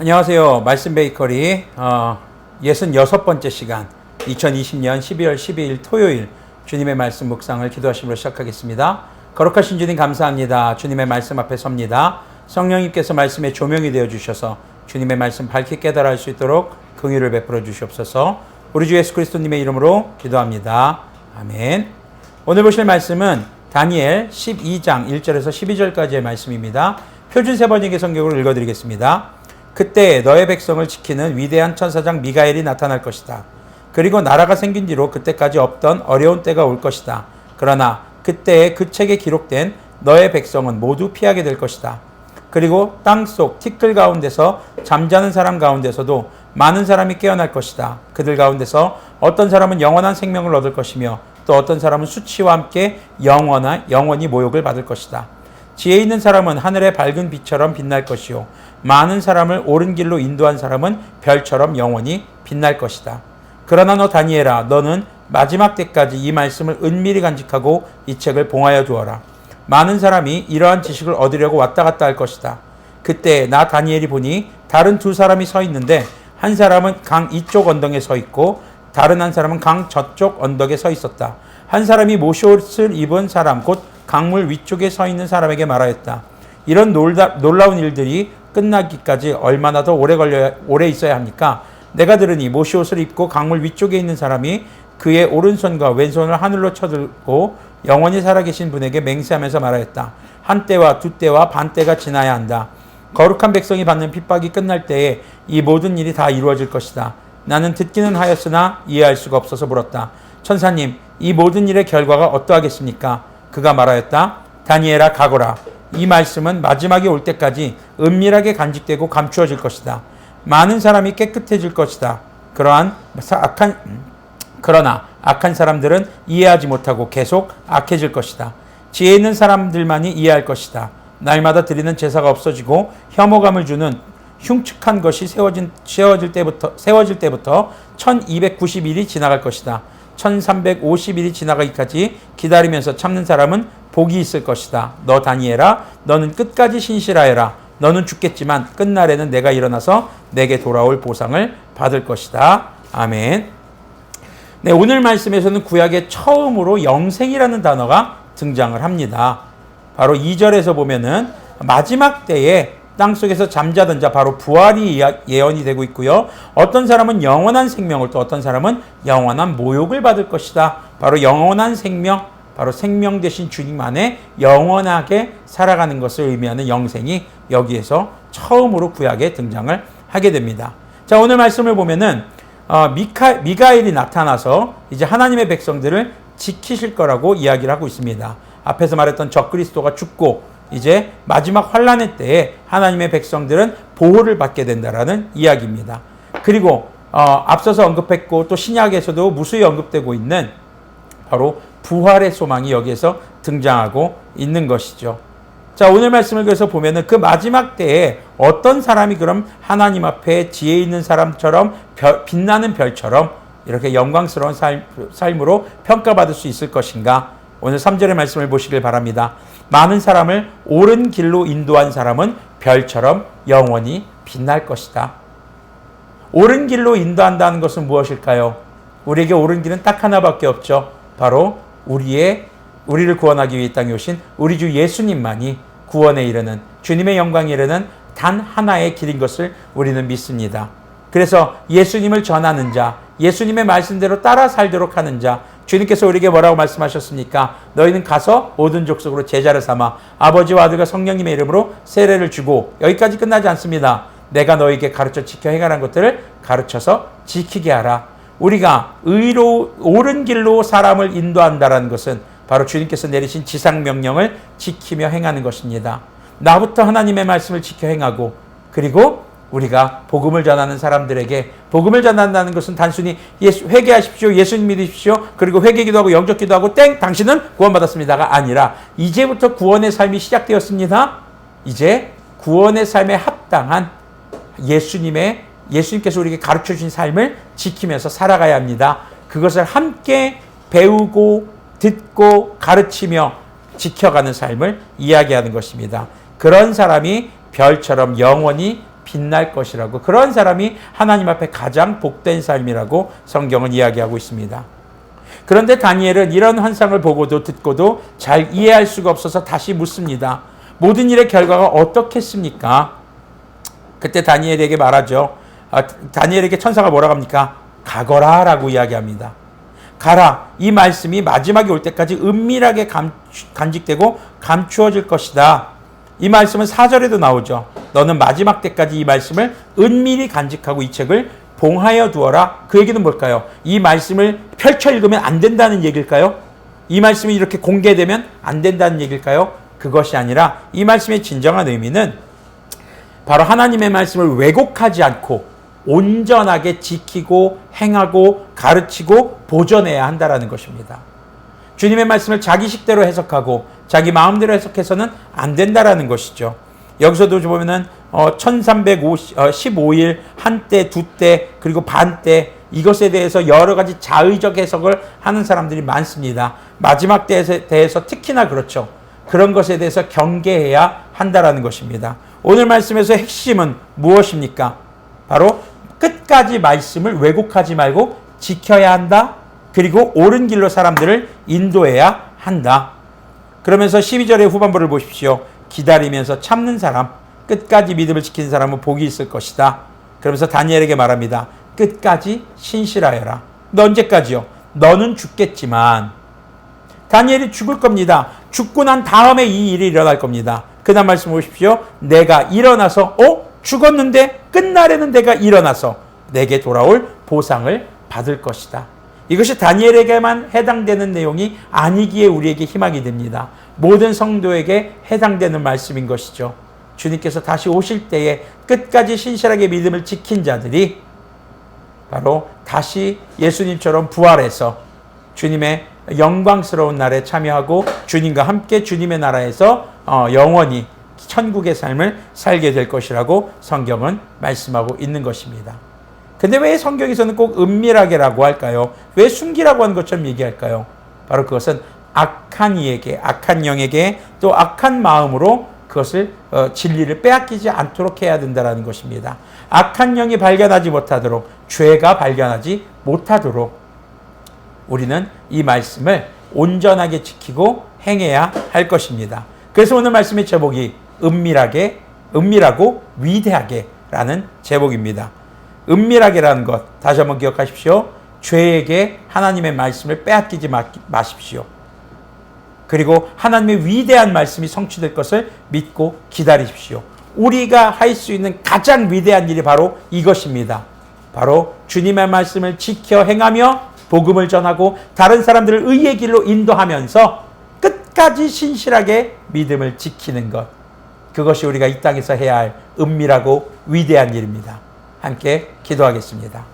안녕하세요. 말씀 베이커리 66번째 시간 2020년 12월 12일 토요일 주님의 말씀 묵상을 기도하심으로 시작하겠습니다. 거룩하신 주님 감사합니다. 주님의 말씀 앞에 섭니다. 성령님께서 말씀의 조명이 되어주셔서 주님의 말씀 밝게 깨달아 할 수 있도록 긍휼을 베풀어 주시옵소서. 우리 주 예수 그리스도님의 이름으로 기도합니다. 아멘. 오늘 보실 말씀은 다니엘 12장 1절에서 12절까지의 말씀입니다. 표준 세번역의 성경으로 읽어드리겠습니다. 그때 너의 백성을 지키는 위대한 천사장 미가엘이 나타날 것이다. 그리고 나라가 생긴 뒤로 그때까지 없던 어려운 때가 올 것이다. 그러나 그때에 그 책에 기록된 너의 백성은 모두 피하게 될 것이다. 그리고 땅속 티끌 가운데서 잠자는 사람 가운데서도 많은 사람이 깨어날 것이다. 그들 가운데서 어떤 사람은 영원한 생명을 얻을 것이며 또 어떤 사람은 수치와 함께 영원히 모욕을 받을 것이다. 지혜 있는 사람은 하늘의 밝은 빛처럼 빛날 것이요 많은 사람을 옳은 길로 인도한 사람은 별처럼 영원히 빛날 것이다. 그러나 너 다니엘아, 너는 마지막 때까지 이 말씀을 은밀히 간직하고 이 책을 봉하여 두어라. 많은 사람이 이러한 지식을 얻으려고 왔다 갔다 할 것이다. 그때 나 다니엘이 보니 다른 두 사람이 서 있는데 한 사람은 강 이쪽 언덕에 서 있고 다른 한 사람은 강 저쪽 언덕에 서 있었다. 한 사람이 모시옷을 입은 사람 곧 강물 위쪽에 서 있는 사람에게 말하였다. 이런 놀라운 일들이 끝나기까지 얼마나 더 오래 있어야 합니까? 내가 들으니 모시옷을 입고 강물 위쪽에 있는 사람이 그의 오른손과 왼손을 하늘로 쳐들고 영원히 살아계신 분에게 맹세하면서 말하였다. 한 때와 두 때와 반 때가 지나야 한다. 거룩한 백성이 받는 핍박이 끝날 때에 이 모든 일이 다 이루어질 것이다. 나는 듣기는 하였으나 이해할 수가 없어서 물었다. 천사님, 이 모든 일의 결과가 어떠하겠습니까? 그가 말하였다. 다니엘아, 가거라. 이 말씀은 마지막이 올 때까지 은밀하게 간직되고 감추어질 것이다. 많은 사람이 깨끗해질 것이다. 그러나 악한 사람들은 이해하지 못하고 계속 악해질 것이다. 지혜 있는 사람들만이 이해할 것이다. 날마다 드리는 제사가 없어지고 혐오감을 주는 흉측한 것이 세워질 때부터 1290일이 지나갈 것이다. 1350일이 지나가기까지 기다리면서 참는 사람은 복이 있을 것이다. 너 다니엘아, 너는 끝까지 신실하여라. 너는 죽겠지만 끝날에는 내가 일어나서 내게 돌아올 보상을 받을 것이다. 아멘. 네, 오늘 말씀에서는 구약에 처음으로 영생이라는 단어가 등장을 합니다. 바로 2절에서 보면은 마지막 때에 땅속에서 잠자던 자, 바로 부활이 예언이 되고 있고요. 어떤 사람은 영원한 생명을, 또 어떤 사람은 영원한 모욕을 받을 것이다. 바로 영원한 생명, 바로 생명 되신 주님 안에 영원하게 살아가는 것을 의미하는 영생이 여기에서 처음으로 구약에 등장을 하게 됩니다. 자, 오늘 말씀을 보면은 미가엘이 나타나서 이제 하나님의 백성들을 지키실 거라고 이야기를 하고 있습니다. 앞에서 말했던 적그리스도가 죽고 이제 마지막 환란의 때에 하나님의 백성들은 보호를 받게 된다라는 이야기입니다. 그리고 앞서서 언급했고 또 신약에서도 무수히 언급되고 있는 바로 부활의 소망이 여기에서 등장하고 있는 것이죠. 자, 오늘 말씀을 그래서 보면은 그 마지막 때에 어떤 사람이 그럼 하나님 앞에 지혜 있는 사람처럼 빛나는 별처럼 이렇게 영광스러운 삶으로 평가받을 수 있을 것인가? 오늘 3절의 말씀을 보시길 바랍니다. 많은 사람을 옳은 길로 인도한 사람은 별처럼 영원히 빛날 것이다. 옳은 길로 인도한다는 것은 무엇일까요? 우리에게 옳은 길은 딱 하나밖에 없죠. 바로 우리를 구원하기 위해 이 땅에 오신 우리 주 예수님만이 구원에 이르는, 주님의 영광에 이르는 단 하나의 길인 것을 우리는 믿습니다. 그래서 예수님을 전하는 자, 예수님의 말씀대로 따라 살도록 하는 자, 주님께서 우리에게 뭐라고 말씀하셨습니까? 너희는 가서 모든 족속으로 제자를 삼아 아버지와 아들과 성령님의 이름으로 세례를 주고, 여기까지 끝나지 않습니다. 내가 너희에게 가르쳐 지켜 행하라는 것들을 가르쳐서 지키게 하라. 우리가 옳은 길로 사람을 인도한다는 것은 바로 주님께서 내리신 지상명령을 지키며 행하는 것입니다. 나부터 하나님의 말씀을 지켜 행하고, 그리고 우리가 복음을 전하는 사람들에게, 복음을 전한다는 것은 단순히 회개하십시오, 예수님 믿으십시오, 그리고 회개기도하고 영접기도하고 땡, 당신은 구원받았습니다가 아니라 이제부터 구원의 삶이 시작되었습니다. 이제 구원의 삶에 합당한 예수님께서 우리에게 가르쳐 주신 삶을 지키면서 살아가야 합니다. 그것을 함께 배우고 듣고 가르치며 지켜가는 삶을 이야기하는 것입니다. 그런 사람이 별처럼 영원히 빛날 것이라고, 그런 사람이 하나님 앞에 가장 복된 삶이라고 성경은 이야기하고 있습니다. 그런데 다니엘은 이런 환상을 보고도 듣고도 잘 이해할 수가 없어서 다시 묻습니다. 모든 일의 결과가 어떻겠습니까? 그때 다니엘에게 말하죠. 다니엘에게 천사가 뭐라고 합니까? 가거라 라고 이야기합니다. 가라. 이 말씀이 마지막에 올 때까지 은밀하게 간직되고 감추어질 것이다. 이 말씀은 4절에도 나오죠. 너는 마지막 때까지 이 말씀을 은밀히 간직하고 이 책을 봉하여 두어라. 그 얘기는 뭘까요? 이 말씀을 펼쳐 읽으면 안 된다는 얘기일까요? 이 말씀이 이렇게 공개되면 안 된다는 얘기일까요? 그것이 아니라 이 말씀의 진정한 의미는 바로 하나님의 말씀을 왜곡하지 않고 온전하게 지키고 행하고 가르치고 보존해야 한다는 것입니다. 주님의 말씀을 자기 식대로 해석하고 자기 마음대로 해석해서는 안 된다는 것이죠. 여기서도 보면은 1315일, 한때, 두때, 그리고 반때, 이것에 대해서 여러 가지 자의적 해석을 하는 사람들이 많습니다. 마지막 때에 대해서 특히나 그렇죠. 그런 것에 대해서 경계해야 한다는 것입니다. 오늘 말씀에서 핵심은 무엇입니까? 바로 끝까지 말씀을 왜곡하지 말고 지켜야 한다. 그리고 옳은 길로 사람들을 인도해야 한다. 그러면서 12절의 후반부를 보십시오. 기다리면서 참는 사람, 끝까지 믿음을 지키는 사람은 복이 있을 것이다. 그러면서 다니엘에게 말합니다. 끝까지 신실하여라. 너 언제까지요? 너는 죽겠지만. 다니엘이 죽을 겁니다. 죽고 난 다음에 이 일이 일어날 겁니다. 그 다음 말씀 보십시오. 내가 일어나서 죽었는데 끝날에는 내가 일어나서 내게 돌아올 보상을 받을 것이다. 이것이 다니엘에게만 해당되는 내용이 아니기에 우리에게 희망이 됩니다. 모든 성도에게 해당되는 말씀인 것이죠. 주님께서 다시 오실 때에 끝까지 신실하게 믿음을 지킨 자들이 바로 다시 예수님처럼 부활해서 주님의 영광스러운 날에 참여하고 주님과 함께 주님의 나라에서 영원히 천국의 삶을 살게 될 것이라고 성경은 말씀하고 있는 것입니다. 근데 왜 성경에서는 꼭 은밀하게라고 할까요? 왜 숨기라고 하는 것처럼 얘기할까요? 바로 그것은 악한 이에게, 악한 영에게 또 악한 마음으로 그것을 진리를 빼앗기지 않도록 해야 된다는 것입니다. 악한 영이 발견하지 못하도록, 죄가 발견하지 못하도록 우리는 이 말씀을 온전하게 지키고 행해야 할 것입니다. 그래서 오늘 말씀의 제목이 은밀하고 위대하게라는 제목입니다. 은밀하게라는 것 다시 한번 기억하십시오. 죄에게 하나님의 말씀을 빼앗기지 마십시오. 그리고 하나님의 위대한 말씀이 성취될 것을 믿고 기다리십시오. 우리가 할 수 있는 가장 위대한 일이 바로 이것입니다. 바로 주님의 말씀을 지켜 행하며 복음을 전하고 다른 사람들을 의의 길로 인도하면서 끝까지 신실하게 믿음을 지키는 것. 그것이 우리가 이 땅에서 해야 할 은밀하고 위대한 일입니다. 함께 기도하겠습니다.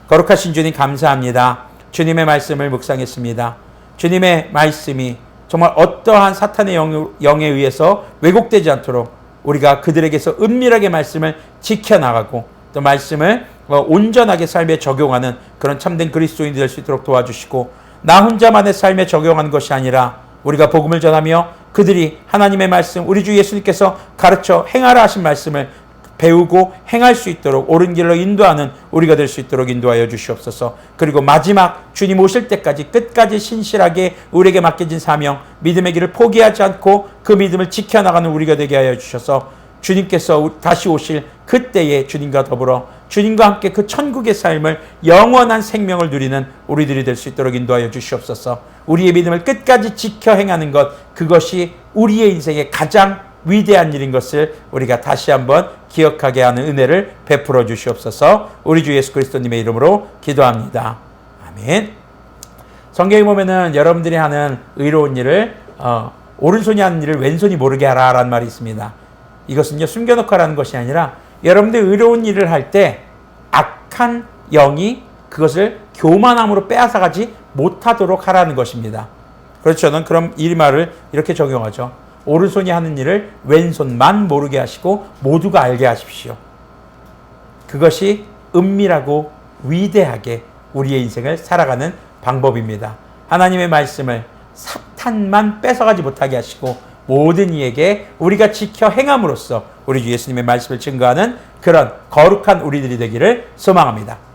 거룩하신 주님 감사합니다. 주님의 말씀을 묵상했습니다. 주님의 말씀이 정말 어떠한 사탄의 영에 의해서 왜곡되지 않도록 우리가 그들에게서 은밀하게 말씀을 지켜나가고 또 말씀을 온전하게 삶에 적용하는 그런 참된 그리스도인이 될 수 있도록 도와주시고, 나 혼자만의 삶에 적용하는 것이 아니라 우리가 복음을 전하며 그들이 하나님의 말씀, 우리 주 예수님께서 가르쳐 행하라 하신 말씀을 배우고 행할 수 있도록 옳은 길로 인도하는 우리가 될 수 있도록 인도하여 주시옵소서. 그리고 마지막 주님 오실 때까지 끝까지 신실하게 우리에게 맡겨진 사명, 믿음의 길을 포기하지 않고 그 믿음을 지켜나가는 우리가 되게 하여 주셔서 주님께서 다시 오실 그때에 주님과 더불어 주님과 함께 그 천국의 삶을, 영원한 생명을 누리는 우리들이 될 수 있도록 인도하여 주시옵소서. 우리의 믿음을 끝까지 지켜 행하는 것, 그것이 우리의 인생의 가장 위대한 일인 것을 우리가 다시 한번 기억하게 하는 은혜를 베풀어 주시옵소서. 우리 주 예수 그리스도님의 이름으로 기도합니다. 아멘. 성경에 보면은 여러분들이 하는 의로운 일을 오른손이 하는 일을 왼손이 모르게 하라라는 말이 있습니다. 이것은요, 숨겨놓고 하라는 것이 아니라 여러분들이 의로운 일을 할 때 악한 영이 그것을 교만함으로 빼앗아가지 못하도록 하라는 것입니다. 그렇죠. 저는 그럼 이 말을 이렇게 적용하죠. 오른손이 하는 일을 왼손만 모르게 하시고 모두가 알게 하십시오. 그것이 은밀하고 위대하게 우리의 인생을 살아가는 방법입니다. 하나님의 말씀을 사탄만 뺏어가지 못하게 하시고 모든 이에게 우리가 지켜 행함으로써 우리 주 예수님의 말씀을 증거하는 그런 거룩한 우리들이 되기를 소망합니다.